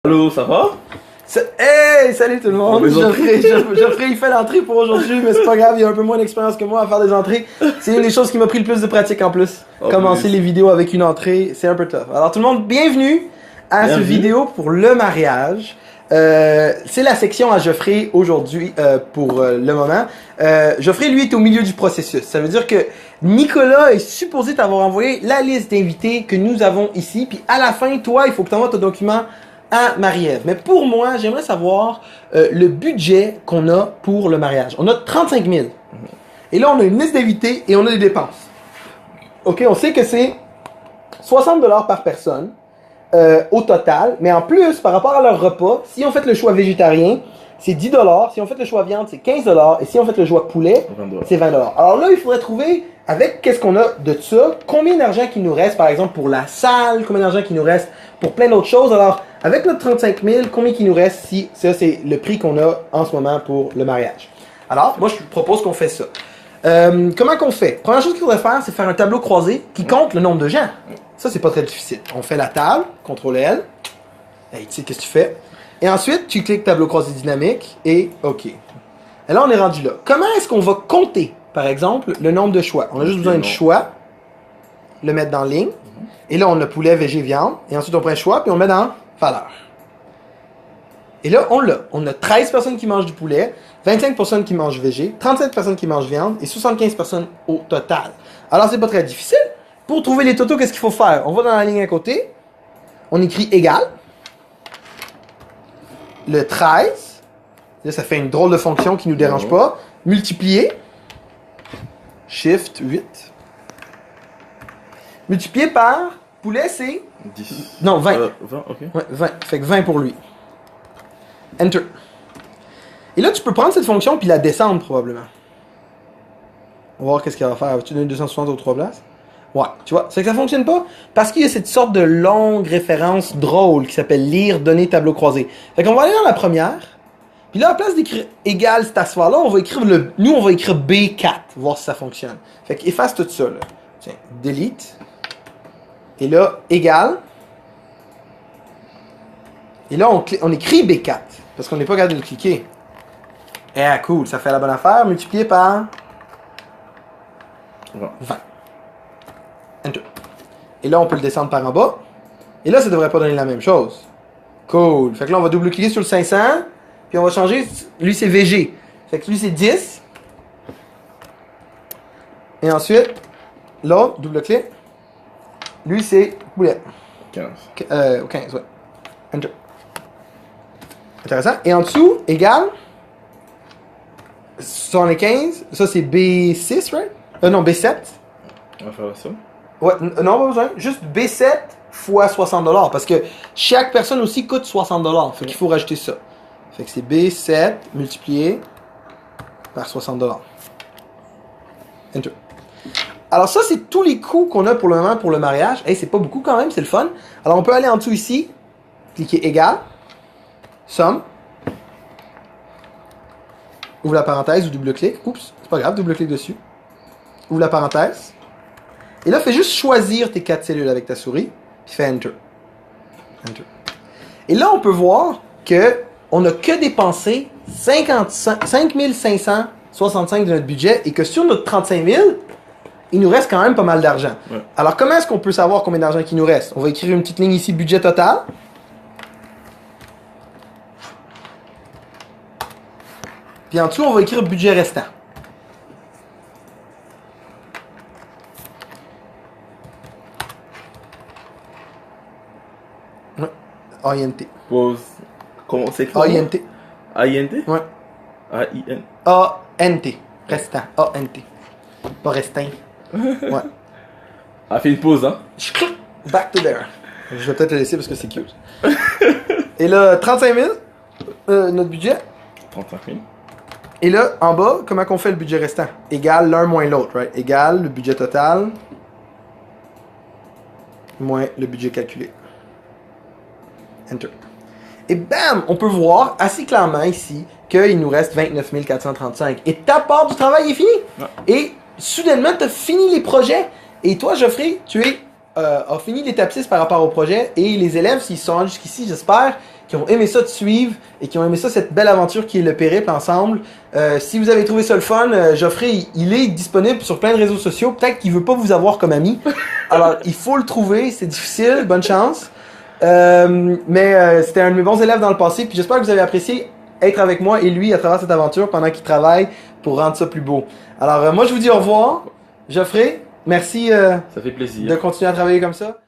Allô, ça va? Hey, salut tout le monde! Oh, Geoffrey, il fait l'entrée pour aujourd'hui, mais c'est pas grave, il a un peu moins d'expérience que moi à faire des entrées. C'est une des choses qui m'a pris le plus de pratique en plus. Commencer les vidéos avec une entrée, c'est un peu tough. Alors tout le monde, bienvenue à cette vidéo pour le mariage. C'est la section à Geoffrey aujourd'hui pour le moment. Geoffrey, lui, est au milieu du processus. Ça veut dire que Nicolas est supposé t'avoir envoyé la liste d'invités que nous avons ici. Puis à la fin, toi, il faut que tu envoies ton document à Marie-Ève. Mais pour moi, j'aimerais savoir le budget qu'on a pour le mariage. On a 35 000. Et là, on a une liste d'invités et on a des dépenses. OK, on sait que c'est 60 $ par personne. Au total, mais en plus, par rapport à leur repas, si on fait le choix végétarien, c'est 10 $, si on fait le choix viande, c'est 15 $, et si on fait le choix poulet, c'est 20 $. Alors là, il faudrait trouver, avec qu'est-ce qu'on a de ça, combien d'argent qui nous reste, par exemple, pour la salle, combien d'argent qui nous reste pour plein d'autres choses. Alors, avec notre 35 000, combien qui nous reste si ça, c'est le prix qu'on a en ce moment pour le mariage. Alors, moi, je propose qu'on fait ça. Comment qu'on fait? Première chose qu'il faudrait faire, c'est faire un tableau croisé qui compte le nombre de gens. Ça, c'est pas très difficile. On fait la table, CTRL-L. Hey, tu sais qu'est-ce que tu fais. Et ensuite, tu cliques tableau croisé dynamique et OK. Et là, on est rendu là. Comment est-ce qu'on va compter, par exemple, le nombre de choix? On a juste besoin de choix, le mettre dans ligne. Et là, on a poulet, végé, viande. Et ensuite, on prend un choix, puis on le met dans valeur. Et là, on l'a. On a 13 personnes qui mangent du poulet, 25 personnes qui mangent végé, 37 personnes qui mangent viande et 75 personnes au total. Alors, c'est pas très difficile. Pour trouver les totaux, qu'est-ce qu'il faut faire? On va dans la ligne à côté, on écrit égal, le 13, là, ça fait une drôle de fonction qui nous dérange pas, multiplié, Shift 8, multiplié par, poulet c'est 10. Non, 20. 20, ok. Ouais, 20. Fait que 20 pour lui. Enter. Et là, tu peux prendre cette fonction puis la descendre probablement. On va voir qu'est-ce qu'elle va faire. Vas-tu donner 260 aux 3 places? Ouais, tu vois, c'est que ça fonctionne pas parce qu'il y a cette sorte de longue référence drôle qui s'appelle lire, donner, tableau croisé. Fait qu'on va aller dans la première. Puis là, à la place d'écrire égal cette affaire-là, on va écrire nous, on va écrire B4, voir si ça fonctionne. Fait qu'efface tout ça, là. Tiens, delete. Et là, égal. Et là, on écrit B4, parce qu'on n'est pas capable de le cliquer. Ah, cool, ça fait la bonne affaire, multiplié par 20. Enter. Et là, on peut le descendre par en bas. Et là, ça devrait pas donner la même chose. Cool. Fait que là, on va double-cliquer sur le 500, puis on va changer, lui, c'est VG. Fait que lui, c'est 10. Et ensuite, l'autre, double-clic, lui, c'est poulet. 15. 15, ouais. Enter. Intéressant. Et en dessous, égal. 75. Ça, c'est B6, right? Non, B7. On va faire ça. Ouais, non, pas besoin. Juste B7 fois 60 $. Parce que chaque personne aussi coûte 60 $. Fait qu'il faut rajouter ça. Fait que c'est B7 multiplié par 60 $. Enter. Alors ça, c'est tous les coûts qu'on a pour le moment pour le mariage. Hey, c'est pas beaucoup quand même, c'est le fun. Alors on peut aller en dessous ici, cliquer égal, somme, ouvre la parenthèse ou double-clic. Oups, c'est pas grave, double-clic dessus. Ouvre la parenthèse. Et là, fais juste choisir tes 4 cellules avec ta souris, puis fais Enter. Enter. Et là, on peut voir que on n'a que dépensé 5 565 de notre budget et que sur notre 35 000, il nous reste quand même pas mal d'argent. Ouais. Alors, comment est-ce qu'on peut savoir combien d'argent il nous reste? On va écrire une petite ligne ici, budget total. Puis en dessous, on va écrire budget restant. Ouais. INT. Pause. Comment c'est écrit? INT. INT? Ouais. A-I-N. A-N-T. Restant. A-N-T. Pas restant. Ouais. Ah, fait une pause, hein? Back to there. Je vais peut-être le laisser parce que c'est cute. Et là, 35 000, notre budget. 35 000. Et là, en bas, comment qu'on fait le budget restant? Égal l'un moins l'autre, right? Égal le budget total moins le budget calculé. Enter. Et bam! On peut voir assez clairement ici qu'il nous reste 29 435. Et ta part du travail est finie. Ouais. Et soudainement, tu as fini les projets. Et toi, Geoffrey, tu as fini l'étape 6 par rapport au projet. Et les élèves, s'ils sont jusqu'ici, j'espère qui ont aimé ça te suivre et qui ont aimé ça, cette belle aventure qui est le périple ensemble. Si vous avez trouvé ça le fun, Geoffrey, il est disponible sur plein de réseaux sociaux. Peut-être qu'il veut pas vous avoir comme ami. Alors, il faut le trouver, c'est difficile, bonne chance. Mais c'était un de mes bons élèves dans le passé, puis j'espère que vous avez apprécié être avec moi et lui à travers cette aventure pendant qu'il travaille pour rendre ça plus beau. Alors, moi, je vous dis au revoir. Geoffrey, merci Ça fait plaisir. de continuer à travailler comme ça.